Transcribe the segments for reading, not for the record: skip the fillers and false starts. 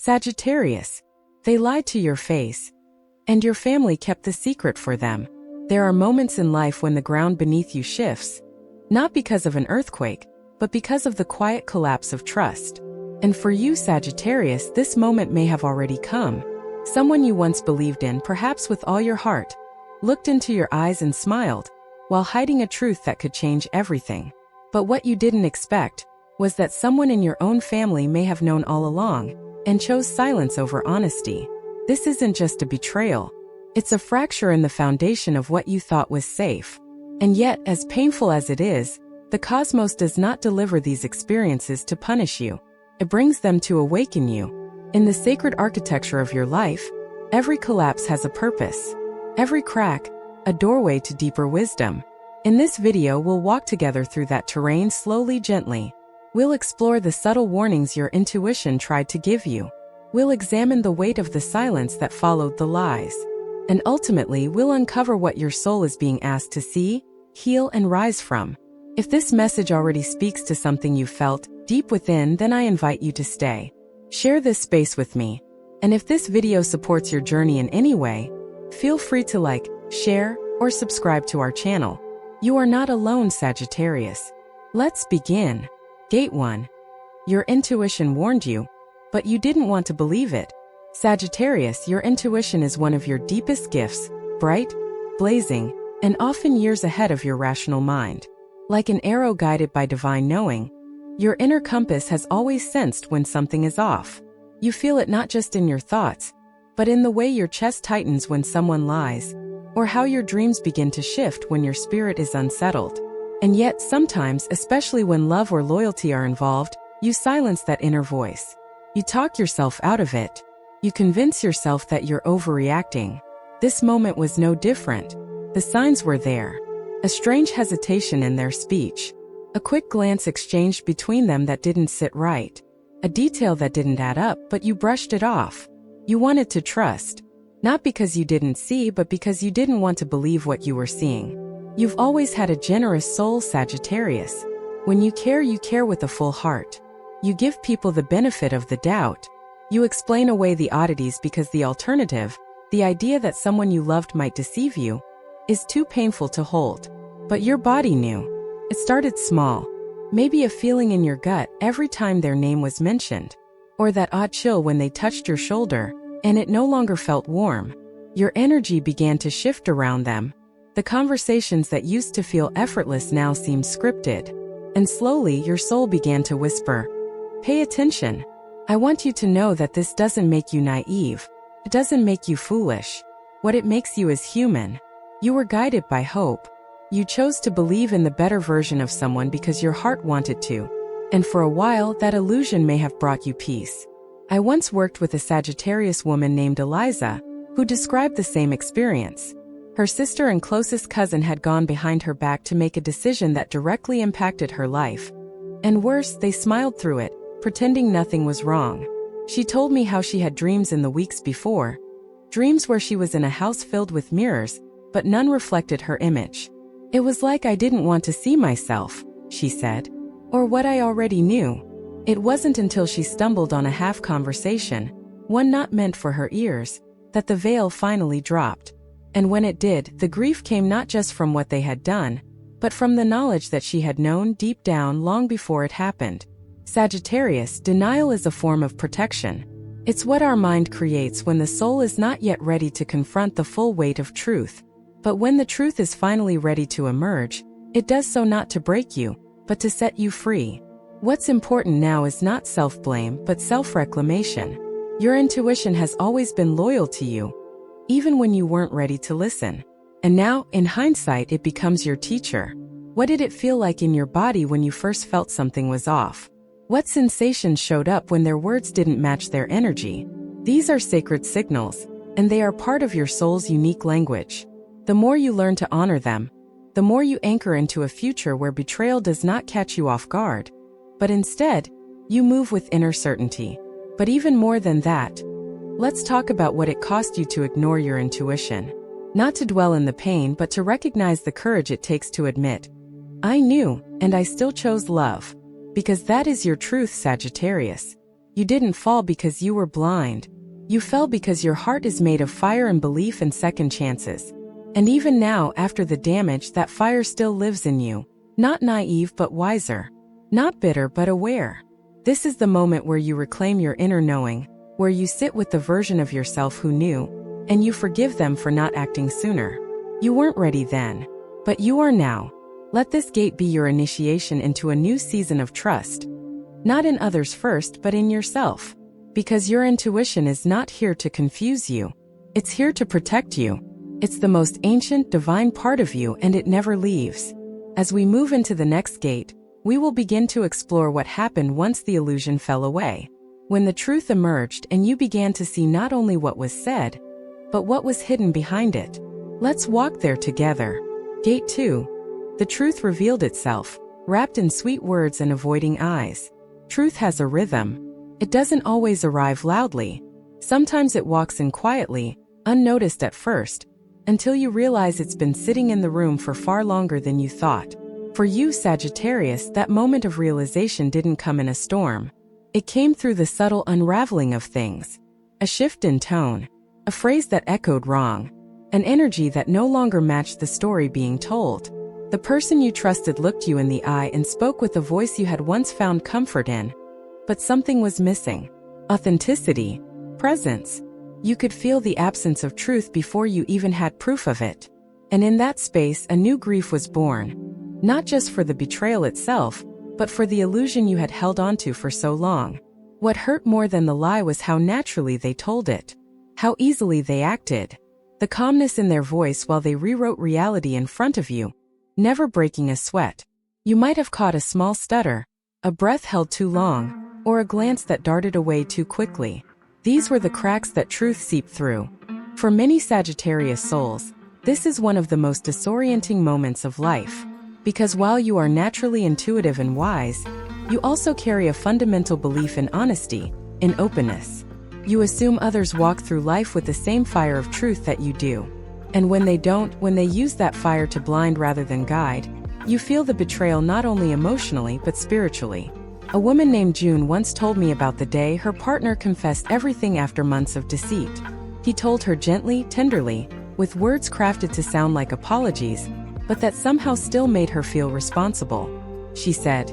Sagittarius. They lied to your face, and your family kept the secret for them. There are moments in life when the ground beneath you shifts, not because of an earthquake, but because of the quiet collapse of trust. And for you, Sagittarius, this moment may have already come. Someone you once believed in, perhaps with all your heart, looked into your eyes and smiled, while hiding a truth that could change everything. But what you didn't expect was that someone in your own family may have known all along and chose silence over honesty. This isn't just a betrayal. It's a fracture in the foundation of what you thought was safe. And yet, as painful as it is, the cosmos does not deliver these experiences to punish you. It brings them to awaken you. In the sacred architecture of your life, every collapse has a purpose. Every crack, a doorway to deeper wisdom. In this video, we'll walk together through that terrain slowly, gently. We'll explore the subtle warnings your intuition tried to give you. We'll examine the weight of the silence that followed the lies. And ultimately, we'll uncover what your soul is being asked to see, heal, and rise from. If this message already speaks to something you felt deep within, then I invite you to stay. Share this space with me. And if this video supports your journey in any way, feel free to like, share, or subscribe to our channel. You are not alone, Sagittarius. Let's begin. Gate 1. Your intuition warned you, but you didn't want to believe it. Sagittarius, your intuition is one of your deepest gifts, bright, blazing, and often years ahead of your rational mind. Like an arrow guided by divine knowing, your inner compass has always sensed when something is off. You feel it not just in your thoughts, but in the way your chest tightens when someone lies, or how your dreams begin to shift when your spirit is unsettled. And yet, sometimes, especially when love or loyalty are involved, you silence that inner voice. You talk yourself out of it. You convince yourself that you're overreacting. This moment was no different. The signs were there. A strange hesitation in their speech. A quick glance exchanged between them that didn't sit right. A detail that didn't add up, but you brushed it off. You wanted to trust. Not because you didn't see, but because you didn't want to believe what you were seeing. You've always had a generous soul, Sagittarius. When you care with a full heart. You give people the benefit of the doubt. You explain away the oddities because the alternative, the idea that someone you loved might deceive you, is too painful to hold. But your body knew. It started small. Maybe a feeling in your gut every time their name was mentioned. Or that odd chill when they touched your shoulder, and it no longer felt warm. Your energy began to shift around them. The conversations that used to feel effortless now seemed scripted. And slowly your soul began to whisper, "Pay attention. I want you to know that this doesn't make you naive. It doesn't make you foolish. What it makes you is human. You were guided by hope. You chose to believe in the better version of someone because your heart wanted to. And for a while, that illusion may have brought you peace." I once worked with a Sagittarius woman named Eliza, who described the same experience. Her sister and closest cousin had gone behind her back to make a decision that directly impacted her life. And worse, they smiled through it, pretending nothing was wrong. She told me how she had dreams in the weeks before. Dreams where she was in a house filled with mirrors, but none reflected her image. "It was like I didn't want to see myself," she said. Or what I already knew. It wasn't until she stumbled on a half conversation, one not meant for her ears, that the veil finally dropped. And when it did, the grief came not just from what they had done, but from the knowledge that she had known deep down long before it happened. Sagittarius, denial is a form of protection. It's what our mind creates when the soul is not yet ready to confront the full weight of truth. But when the truth is finally ready to emerge, it does so not to break you, but to set you free. What's important now is not self-blame, but self-reclamation. Your intuition has always been loyal to you, even when you weren't ready to listen. And now, in hindsight, it becomes your teacher. What did it feel like in your body when you first felt something was off? What sensations showed up when their words didn't match their energy? These are sacred signals, and they are part of your soul's unique language. The more you learn to honor them, the more you anchor into a future where betrayal does not catch you off guard, but instead, you move with inner certainty. But even more than that, let's talk about what it cost you to ignore your intuition. Not to dwell in the pain, but to recognize the courage it takes to admit, "I knew, and I still chose love." Because that is your truth, Sagittarius. You didn't fall because you were blind. You fell because your heart is made of fire and belief in second chances. And even now, after the damage, that fire still lives in you. Not naive but wiser. Not bitter but aware. This is the moment where you reclaim your inner knowing, where you sit with the version of yourself who knew, and you forgive them for not acting sooner. You weren't ready then, but you are now. Let this gate be your initiation into a new season of trust. Not in others first, but in yourself. Because your intuition is not here to confuse you. It's here to protect you. It's the most ancient, divine part of you, and it never leaves. As we move into the next gate, we will begin to explore what happened once the illusion fell away. When the truth emerged and you began to see not only what was said, but what was hidden behind it. Let's walk there together. Gate 2. The truth revealed itself, wrapped in sweet words and avoiding eyes. Truth has a rhythm. It doesn't always arrive loudly. Sometimes it walks in quietly, unnoticed at first, until you realize it's been sitting in the room for far longer than you thought. For you, Sagittarius, that moment of realization didn't come in a storm. It came through the subtle unraveling of things. A shift in tone. A phrase that echoed wrong. An energy that no longer matched the story being told. The person you trusted looked you in the eye and spoke with a voice you had once found comfort in. But something was missing. Authenticity. Presence. You could feel the absence of truth before you even had proof of it. And in that space, a new grief was born. Not just for the betrayal itself, but for the illusion you had held onto for so long. What hurt more than the lie was how naturally they told it. How easily they acted. The calmness in their voice while they rewrote reality in front of you, never breaking a sweat. You might have caught a small stutter, a breath held too long, or a glance that darted away too quickly. These were the cracks that truth seeped through. For many Sagittarius souls, this is one of the most disorienting moments of life. Because while you are naturally intuitive and wise, you also carry a fundamental belief in honesty, in openness. You assume others walk through life with the same fire of truth that you do. And when they don't, when they use that fire to blind rather than guide, you feel the betrayal not only emotionally but spiritually. A woman named June once told me about the day her partner confessed everything after months of deceit. He told her gently, tenderly, with words crafted to sound like apologies, but that somehow still made her feel responsible. She said,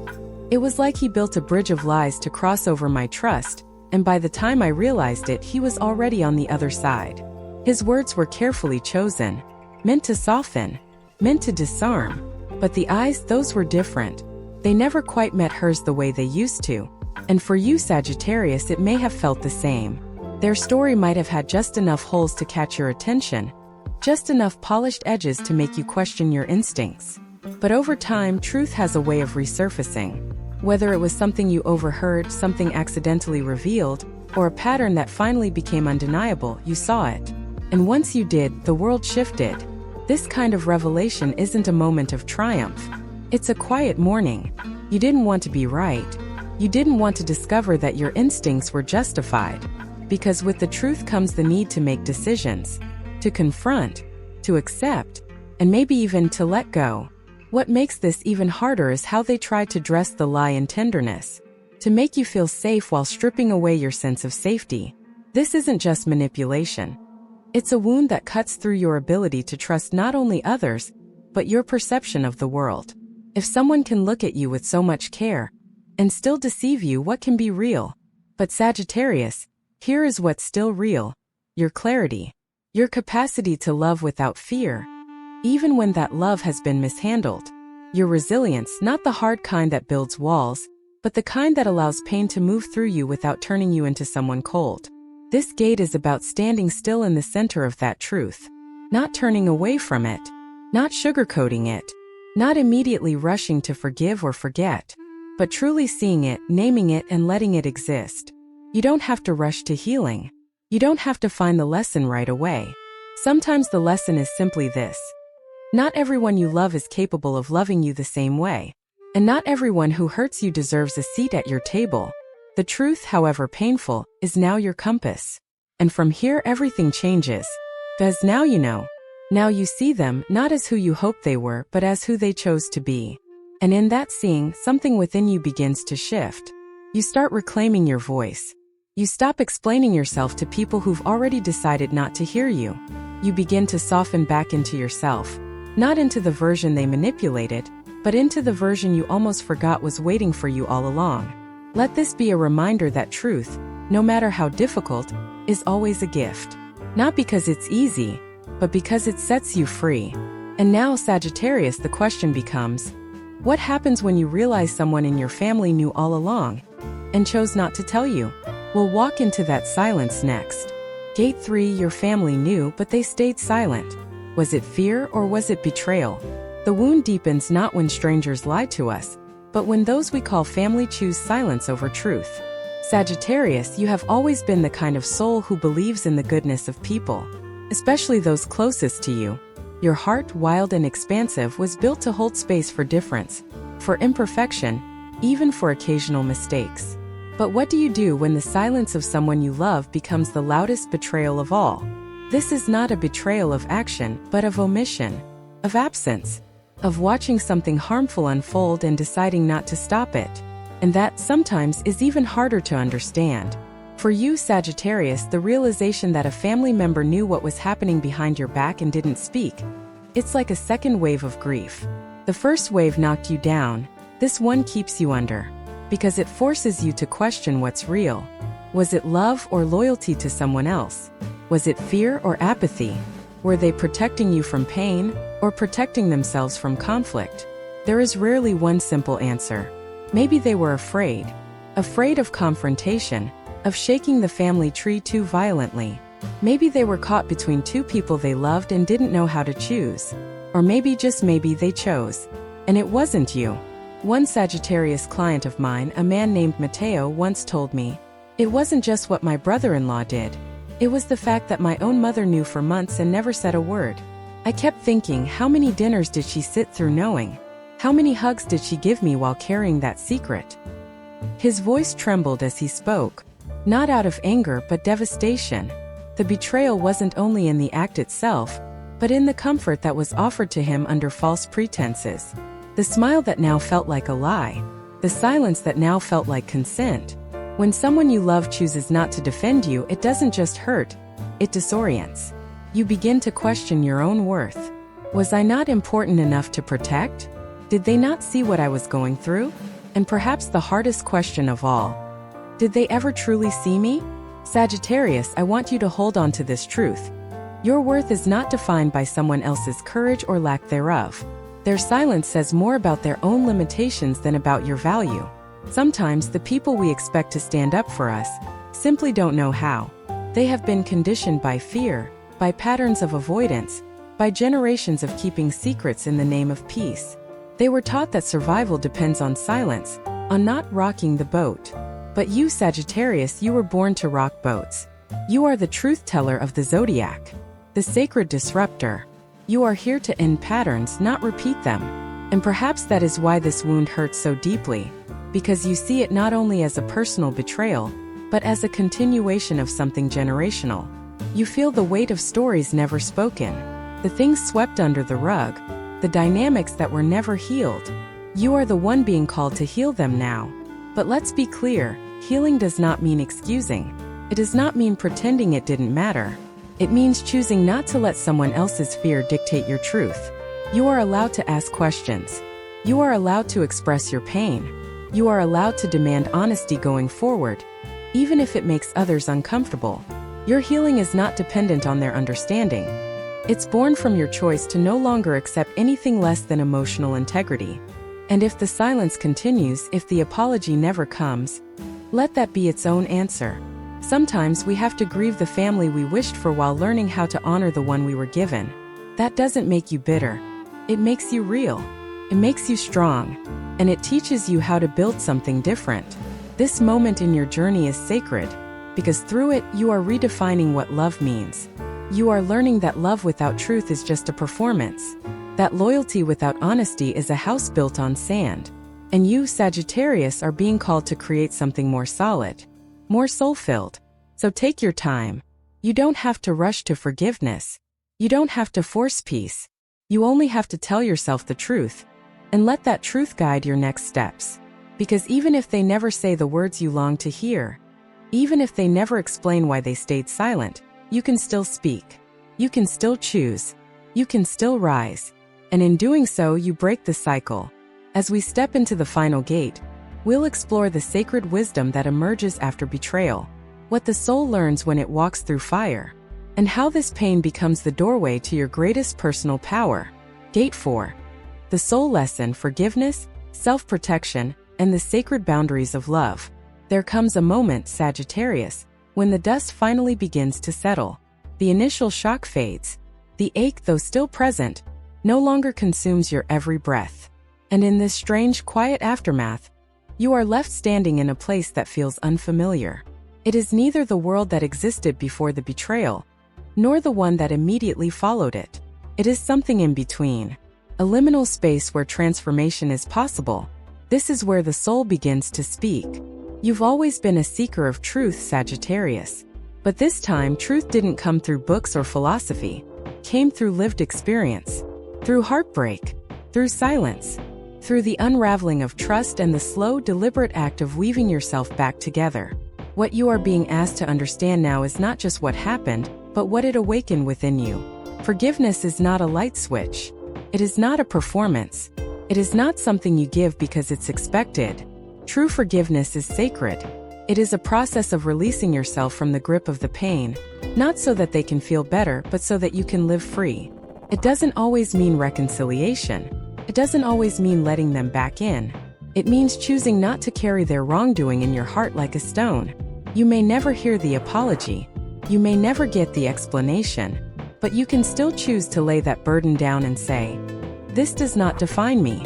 "It was like he built a bridge of lies to cross over my trust, and by the time I realized it, he was already on the other side." His words were carefully chosen, meant to soften, meant to disarm, but the eyes, those were different. They never quite met hers the way they used to. And for you, Sagittarius, it may have felt the same. Their story might have had just enough holes to catch your attention, just enough polished edges to make you question your instincts. But over time, truth has a way of resurfacing. Whether it was something you overheard, something accidentally revealed, or a pattern that finally became undeniable, you saw it. And once you did, the world shifted. This kind of revelation isn't a moment of triumph. It's a quiet morning. You didn't want to be right. You didn't want to discover that your instincts were justified. Because with the truth comes the need to make decisions, to confront, to accept, and maybe even to let go. What makes this even harder is how they try to dress the lie in tenderness, to make you feel safe while stripping away your sense of safety. This isn't just manipulation. It's a wound that cuts through your ability to trust not only others, but your perception of the world. If someone can look at you with so much care and still deceive you, what can be real? But Sagittarius, here is what's still real: your clarity, your capacity to love without fear, even when that love has been mishandled. Your resilience, not the hard kind that builds walls, but the kind that allows pain to move through you without turning you into someone cold. This gate is about standing still in the center of that truth, not turning away from it, not sugarcoating it, not immediately rushing to forgive or forget, but truly seeing it, naming it, and letting it exist. You don't have to rush to healing. You don't have to find the lesson right away. Sometimes the lesson is simply this: not everyone you love is capable of loving you the same way. And not everyone who hurts you deserves a seat at your table. The truth, however painful, is now your compass. And from here everything changes. Because now you know. Now you see them, not as who you hoped they were, but as who they chose to be. And in that seeing, something within you begins to shift. You start reclaiming your voice. You stop explaining yourself to people who've already decided not to hear you. You begin to soften back into yourself, not into the version they manipulated, but into the version you almost forgot was waiting for you all along. Let this be a reminder that truth, no matter how difficult, is always a gift. Not because it's easy, but because it sets you free. And now, Sagittarius, the question becomes, what happens when you realize someone in your family knew all along and chose not to tell you? We'll walk into that silence next. Gate 3, your family knew, but they stayed silent. Was it fear or was it betrayal? The wound deepens not when strangers lie to us, but when those we call family choose silence over truth. Sagittarius, you have always been the kind of soul who believes in the goodness of people, especially those closest to you. Your heart, wild and expansive, was built to hold space for difference, for imperfection, even for occasional mistakes. But what do you do when the silence of someone you love becomes the loudest betrayal of all? This is not a betrayal of action, but of omission, of absence, of watching something harmful unfold and deciding not to stop it. And that, sometimes, is even harder to understand. For you, Sagittarius, the realization that a family member knew what was happening behind your back and didn't speak, it's like a second wave of grief. The first wave knocked you down. This one keeps you under, because it forces you to question what's real. Was it love or loyalty to someone else? Was it fear or apathy? Were they protecting you from pain or protecting themselves from conflict? There is rarely one simple answer. Maybe they were afraid. Afraid of confrontation, of shaking the family tree too violently. Maybe they were caught between two people they loved and didn't know how to choose. Or maybe, just maybe, they chose, and it wasn't you. One Sagittarius client of mine, a man named Mateo, once told me, "It wasn't just what my brother-in-law did. It was the fact that my own mother knew for months and never said a word." I kept thinking, how many dinners did she sit through knowing? How many hugs did she give me while carrying that secret? His voice trembled as he spoke, not out of anger but devastation. The betrayal wasn't only in the act itself, but in the comfort that was offered to him under false pretenses. The smile that now felt like a lie. The silence that now felt like consent. When someone you love chooses not to defend you, it doesn't just hurt, it disorients. You begin to question your own worth. Was I not important enough to protect? Did they not see what I was going through? And perhaps the hardest question of all, did they ever truly see me? Sagittarius, I want you to hold on to this truth. Your worth is not defined by someone else's courage or lack thereof. Their silence says more about their own limitations than about your value. Sometimes the people we expect to stand up for us simply don't know how. They have been conditioned by fear, by patterns of avoidance, by generations of keeping secrets in the name of peace. They were taught that survival depends on silence, on not rocking the boat. But you, Sagittarius, you were born to rock boats. You are the truth teller of the Zodiac, the sacred disruptor. You are here to end patterns, not repeat them. And perhaps that is why this wound hurts so deeply, because you see it not only as a personal betrayal, but as a continuation of something generational. You feel the weight of stories never spoken, the things swept under the rug, the dynamics that were never healed. You are the one being called to heal them now. But let's be clear, healing does not mean excusing. It does not mean pretending it didn't matter. It means choosing not to let someone else's fear dictate your truth. You are allowed to ask questions. You are allowed to express your pain. You are allowed to demand honesty going forward, even if it makes others uncomfortable. Your healing is not dependent on their understanding. It's born from your choice to no longer accept anything less than emotional integrity. And if the silence continues, if the apology never comes, let that be its own answer. Sometimes we have to grieve the family we wished for while learning how to honor the one we were given. That doesn't make you bitter. It makes you real. It makes you strong. And it teaches you how to build something different. This moment in your journey is sacred, because through it, you are redefining what love means. You are learning that love without truth is just a performance. That loyalty without honesty is a house built on sand. And you, Sagittarius, are being called to create something more solid, more soul-filled. So take your time. You don't have to rush to forgiveness. You don't have to force peace. You only have to tell yourself the truth, and let that truth guide your next steps. Because even if they never say the words you long to hear, even if they never explain why they stayed silent, you can still speak. You can still choose. You can still rise. And in doing so, you break the cycle. As we step into the final gate, we'll explore the sacred wisdom that emerges after betrayal, what the soul learns when it walks through fire, and how this pain becomes the doorway to your greatest personal power. Gate 4. The soul lesson: forgiveness, self-protection, and the sacred boundaries of love. There comes a moment, Sagittarius, when the dust finally begins to settle. The initial shock fades. The ache, though still present, no longer consumes your every breath. And in this strange, quiet aftermath, you are left standing in a place that feels unfamiliar. It is neither the world that existed before the betrayal, nor the one that immediately followed it. It is something in between, a liminal space where transformation is possible. This is where the soul begins to speak. You've always been a seeker of truth, Sagittarius. But this time, truth didn't come through books or philosophy. It came through lived experience, through heartbreak, through silence, through the unraveling of trust and the slow, deliberate act of weaving yourself back together. What you are being asked to understand now is not just what happened, but what it awakened within you. Forgiveness is not a light switch. It is not a performance. It is not something you give because it's expected. True forgiveness is sacred. It is a process of releasing yourself from the grip of the pain, not so that they can feel better, but so that you can live free. It doesn't always mean reconciliation. It doesn't always mean letting them back in. It means choosing not to carry their wrongdoing in your heart like a stone. You may never hear the apology. You may never get the explanation. But you can still choose to lay that burden down and say, "This does not define me.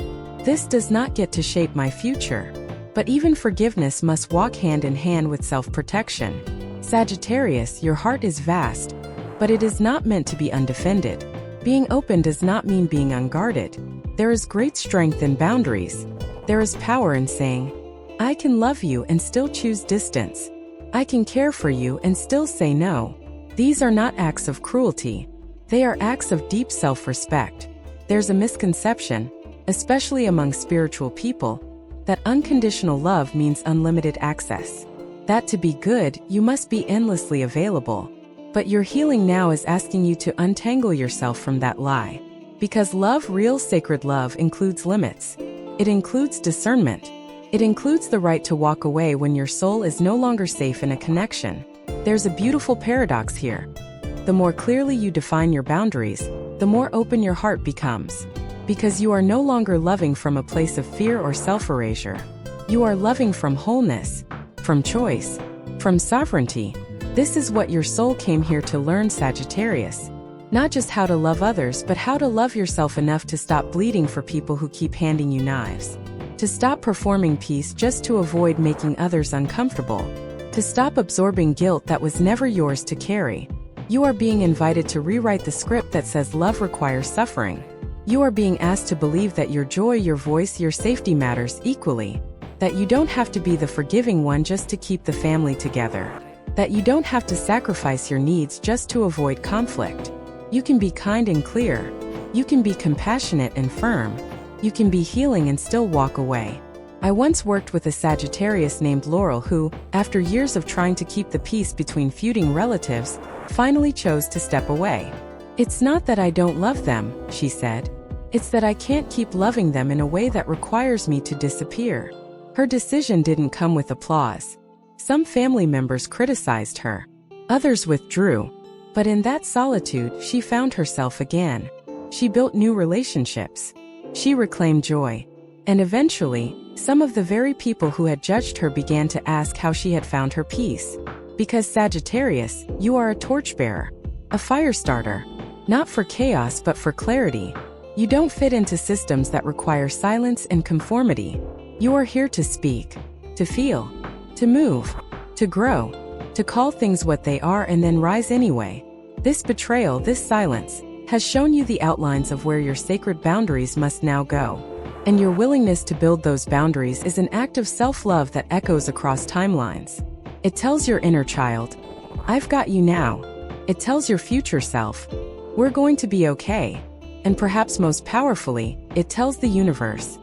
This does not get to shape my future." But even forgiveness must walk hand in hand with self-protection. Sagittarius, your heart is vast, but it is not meant to be undefended. Being open does not mean being unguarded. There is great strength in boundaries. There is power in saying, "I can love you and still choose distance. I can care for you and still say no." These are not acts of cruelty. They are acts of deep self-respect. There's a misconception, especially among spiritual people, that unconditional love means unlimited access. That to be good, you must be endlessly available. But your healing now is asking you to untangle yourself from that lie. Because love, real sacred love, includes limits. It includes discernment. It includes the right to walk away when your soul is no longer safe in a connection. There's a beautiful paradox here. The more clearly you define your boundaries, the more open your heart becomes. Because you are no longer loving from a place of fear or self-erasure. You are loving from wholeness, from choice, from sovereignty. This is what your soul came here to learn, Sagittarius. Not just how to love others, but how to love yourself enough to stop bleeding for people who keep handing you knives. To stop performing peace just to avoid making others uncomfortable. To stop absorbing guilt that was never yours to carry. You are being invited to rewrite the script that says love requires suffering. You are being asked to believe that your joy, your voice, your safety matters equally. That you don't have to be the forgiving one just to keep the family together. That you don't have to sacrifice your needs just to avoid conflict. You can be kind and clear. You can be compassionate and firm. You can be healing and still walk away. I once worked with a Sagittarius named Laurel who, after years of trying to keep the peace between feuding relatives, finally chose to step away. "It's not that I don't love them," she said. "It's that I can't keep loving them in a way that requires me to disappear." Her decision didn't come with applause. Some family members criticized her. Others withdrew. But in that solitude, she found herself again. She built new relationships. She reclaimed joy. And eventually, some of the very people who had judged her began to ask how she had found her peace. Because Sagittarius, you are a torchbearer, a fire starter. Not for chaos but for clarity. You don't fit into systems that require silence and conformity. You are here to speak, to feel, to move, to grow, to call things what they are and then rise anyway. This betrayal, this silence, has shown you the outlines of where your sacred boundaries must now go. And your willingness to build those boundaries is an act of self-love that echoes across timelines. It tells your inner child, "I've got you now." It tells your future self, "We're going to be okay." And perhaps most powerfully, it tells the universe,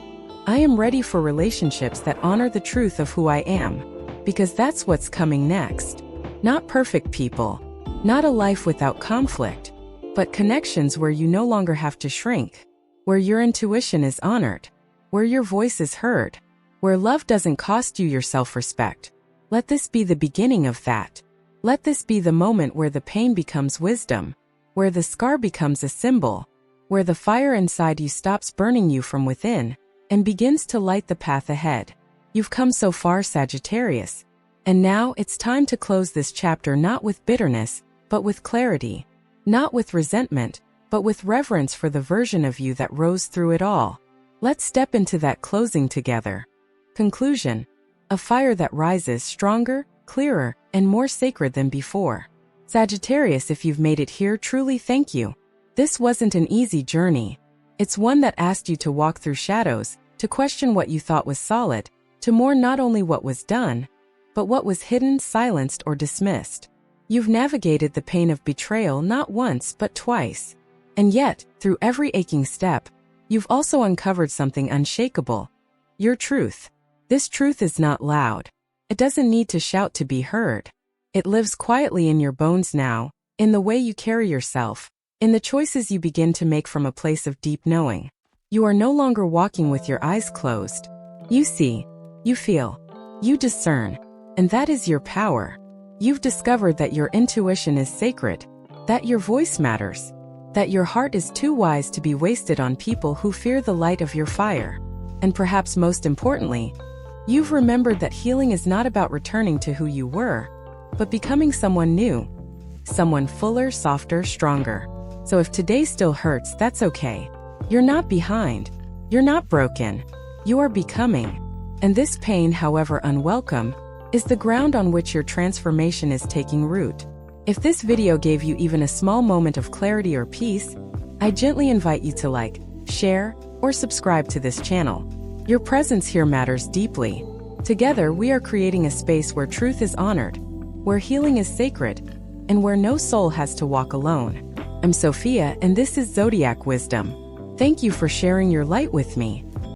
I am ready for relationships that honor the truth of who I am, because that's what's coming next. Not perfect people, not a life without conflict, but connections where you no longer have to shrink, where your intuition is honored, where your voice is heard, where love doesn't cost you your self-respect. Let this be the beginning of that. Let this be the moment where the pain becomes wisdom, where the scar becomes a symbol, where the fire inside you stops burning you from within and begins to light the path ahead. You've come so far, Sagittarius, and now it's time to close this chapter not with bitterness, but with clarity, not with resentment, but with reverence for the version of you that rose through it all. Let's step into that closing together. Conclusion: a fire that rises stronger, clearer, and more sacred than before. Sagittarius, if you've made it here, truly thank you. This wasn't an easy journey. It's one that asked you to walk through shadows, to question what you thought was solid, to mourn not only what was done, but what was hidden, silenced, or dismissed. You've navigated the pain of betrayal not once but twice. And yet, through every aching step, you've also uncovered something unshakable: your truth. This truth is not loud. It doesn't need to shout to be heard. It lives quietly in your bones now, in the way you carry yourself, in the choices you begin to make from a place of deep knowing. You are no longer walking with your eyes closed. You see, you feel, you discern, and that is your power. You've discovered that your intuition is sacred, that your voice matters, that your heart is too wise to be wasted on people who fear the light of your fire. And perhaps most importantly, you've remembered that healing is not about returning to who you were, but becoming someone new, someone fuller, softer, stronger. So if today still hurts, that's okay. You're not behind. You're not broken. You are becoming. And this pain, however unwelcome, is the ground on which your transformation is taking root. If this video gave you even a small moment of clarity or peace, I gently invite you to like, share, or subscribe to this channel. Your presence here matters deeply. Together, we are creating a space where truth is honored, where healing is sacred, and where no soul has to walk alone. I'm Sophia, and this is Zodiac Wisdom. Thank you for sharing your light with me.